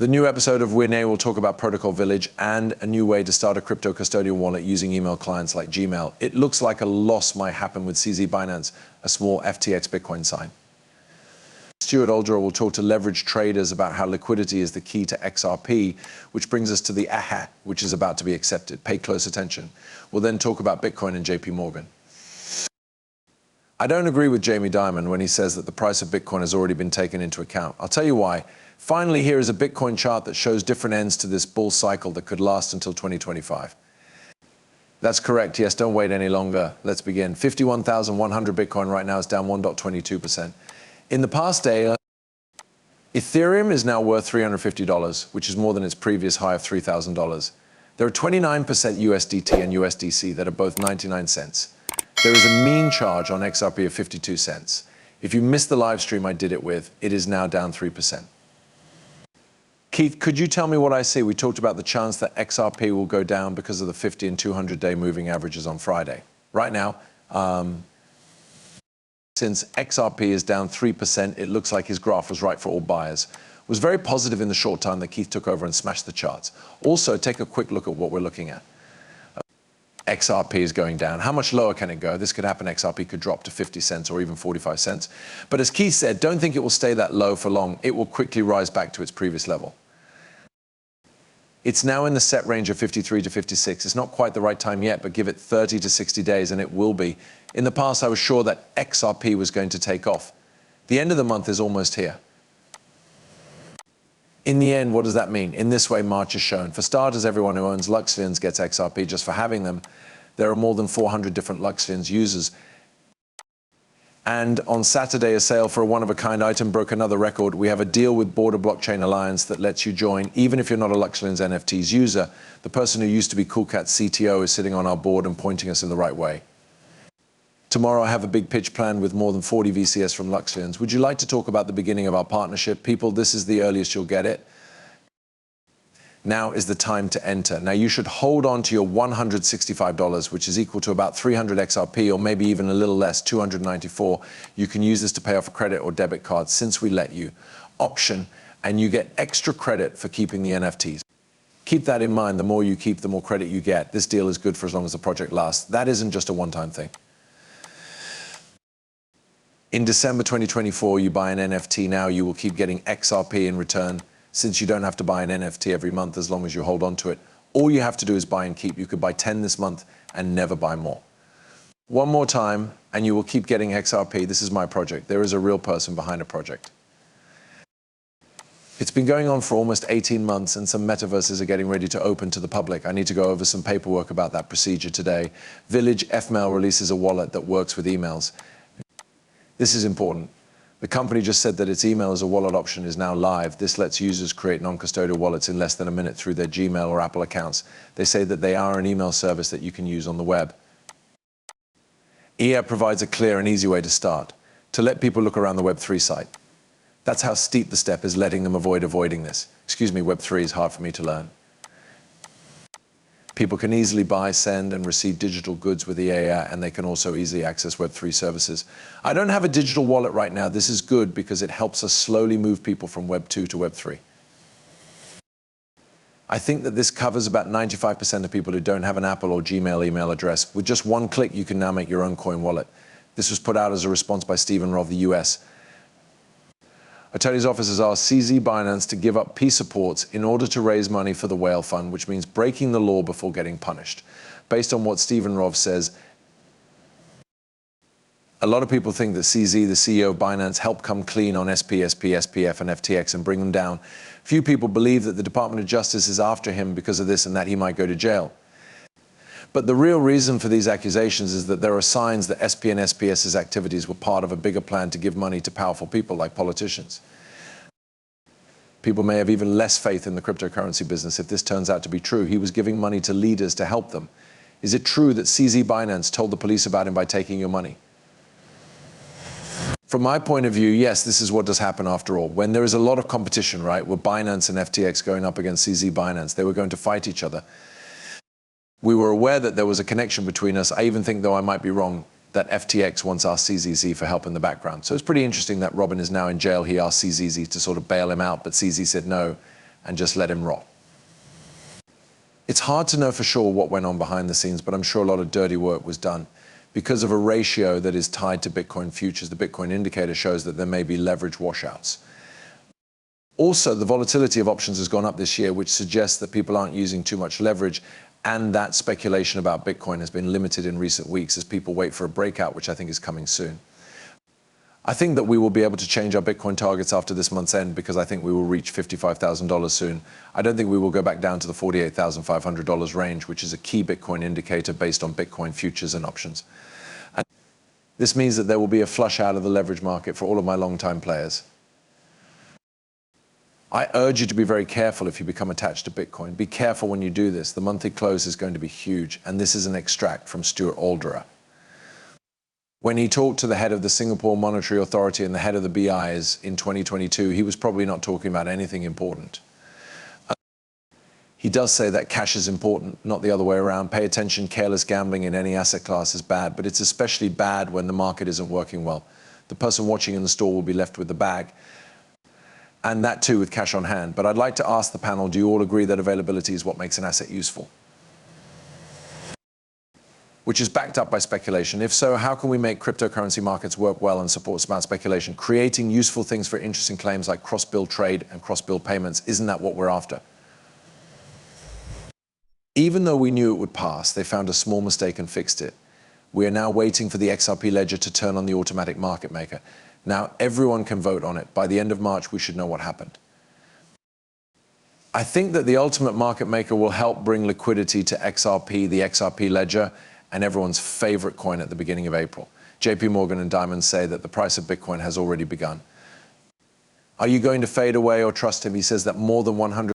The new episode of Winnie will talk about Protocol Village and a new way to start a crypto custodial wallet using email clients like Gmail. It looks like a loss might happen with CZ Binance, a small FTX Bitcoin sign. Stuart Oldrow will talk to leverage traders about how liquidity is the key to XRP, which brings us to the AHA, which is about to be accepted. Pay close attention. We'll then talk about Bitcoin and JP Morgan. I don't agree with Jamie Dimon when he says that the price of Bitcoin has already been taken into account. I'll tell you why. Finally, here is a Bitcoin chart that shows different ends to this bull cycle that could last until 2025. That's correct. Yes, don't wait any longer. Let's begin. 51,100 Bitcoin right now is down 1.22%. In the past day, Ethereum is now worth $350, which is more than its previous high of $3,000. There are 29% USDT and USDC that are both 99 cents. There is a mean charge on XRP of 52 cents. If you missed the live stream I did it with, it is now down 3%. Keith, could you tell me what I see? We talked about the chance that XRP will go down because of the 50 and 200-day moving averages on Friday. Right now, since XRP is down 3%, it looks like his graph was right for all buyers. It was very positive in the short time that Keith took over and smashed the charts. Also, take a quick look at what we're looking at. XRP is going down. How much lower can it go? This could happen. XRP could drop to 50 cents or even 45 cents. But as Keith said, don't think it will stay that low for long. It will quickly rise back to its previous level. It's now in the set range of 53 to 56. It's not quite the right time yet, but give it 30 to 60 days and it will be. In the past, I was sure that XRP was going to take off. The end of the month is almost here. In the end, what does that mean? In this way, March is shown. For starters, everyone who owns Luxfians gets XRP just for having them. There are more than 400 different Luxfians users. And on Saturday, a sale for a one-of-a-kind item broke another record. We have a deal with Border Blockchain Alliance that lets you join, even if you're not a Luxfians NFTs user. The person who used to be Coolcat's CTO is sitting on our board and pointing us in the right way. Tomorrow, I have a big pitch planned with more than 40 VCS from Luxfians. Would you like to talk about the beginning of our partnership? People, this is the earliest you'll get it. Now is the time to enter. Now, you should hold on to your $165, which is equal to about 300 XRP, or maybe even a little less, 294. You can use this to pay off a credit or debit card since we let you. Option, and you get extra credit for keeping the NFTs. Keep that in mind. The more you keep, the more credit you get. This deal is good for as long as the project lasts. That isn't just a one-time thing. In December 2024, you buy an NFT now, you will keep getting XRP in return, since you don't have to buy an NFT every month as long as you hold on to it. All you have to do is buy and keep. You could buy 10 this month and never buy more. One more time, and you will keep getting XRP. This is my project. There is a real person behind a project. It's been going on for almost 18 months, and some metaverses are getting ready to open to the public. I need to go over some paperwork about that procedure today. Village FMail releases a wallet that works with emails. This is important. The company just said that its email as a wallet option is now live. This lets users create non-custodial wallets in less than a minute through their Gmail or Apple accounts. They say that they are an email service that you can use on the web. EA provides a clear and easy way to start, to let people look around the Web3 site. That's how steep the step is, letting them avoiding this. Excuse me, Web3 is hard for me to learn. People can easily buy, send, and receive digital goods with EA, and they can also easily access Web3 services. I don't have a digital wallet right now. This is good because it helps us slowly move people from Web2 to Web3. I think that this covers about 95% of people who don't have an Apple or Gmail email address. With just one click, you can now make your own coin wallet. This was put out as a response by Stephen Roth, the US. Attorney's office has asked CZ Binance to give up peace supports in order to raise money for the whale fund, which means breaking the law before getting punished. Based on what Stephen Roth says, a lot of people think that CZ, the CEO of Binance, helped come clean on SP, SP, SPF, and FTX and bring them down. Few people believe that the Department of Justice is after him because of this and that he might go to jail. But the real reason for these accusations is that there are signs that SP and SPS's activities were part of a bigger plan to give money to powerful people like politicians. People may have even less faith in the cryptocurrency business if this turns out to be true. He was giving money to leaders to help them. Is it true that CZ Binance told the police about him by taking your money? From my point of view, yes, this is what does happen after all. When there is a lot of competition, right, with Binance and FTX going up against CZ Binance, they were going to fight each other. We were aware that there was a connection between us. I even think, though I might be wrong, that FTX once asked CZZ for help in the background. So it's pretty interesting that Robin is now in jail. He asked CZZ to sort of bail him out, but CZ said no. and just let him rot. It's hard to know for sure what went on behind the scenes, but I'm sure a lot of dirty work was done. Because of a ratio that is tied to Bitcoin futures, the Bitcoin indicator shows that there may be leverage washouts. Also, the volatility of options has gone up this year, which suggests that people aren't using too much leverage, and that speculation about Bitcoin has been limited in recent weeks as people wait for a breakout, which I think is coming soon. I think that we will be able to change our Bitcoin targets after this month's end because I think we will reach $55,000 soon. I don't think we will go back down to the $48,500 range, which is a key Bitcoin indicator based on Bitcoin futures and options. And this means that there will be a flush out of the leverage market for all of my long-time players. I urge you to be very careful if you become attached to Bitcoin. Be careful when you do this. The monthly close is going to be huge, and this is an extract from Stuart Alderer. When he talked to the head of the Singapore Monetary Authority and the head of the BIs in 2022, he was probably not talking about anything important. He does say that cash is important, not the other way around. Pay attention, careless gambling in any asset class is bad, but it's especially bad when the market isn't working well. The person watching in the store will be left with the bag, and that too with cash on hand. But I'd like to ask the panel, do you all agree that availability is what makes an asset useful? Which is backed up by speculation. If so, how can we make cryptocurrency markets work well and support smart speculation? Creating useful things for interesting claims like cross-bill trade and cross-bill payments, isn't that what we're after? Even though we knew it would pass, they found a small mistake and fixed it. We are now waiting for the XRP ledger to turn on the automatic market maker. Now everyone can vote on it. By the end of March, we should know what happened. I think that the ultimate market maker will help bring liquidity to XRP, the XRP ledger, and everyone's favorite coin at the beginning of April. JP Morgan and Dimon say that the price of Bitcoin has already begun. Are you going to fade away or trust him? He says that more than 100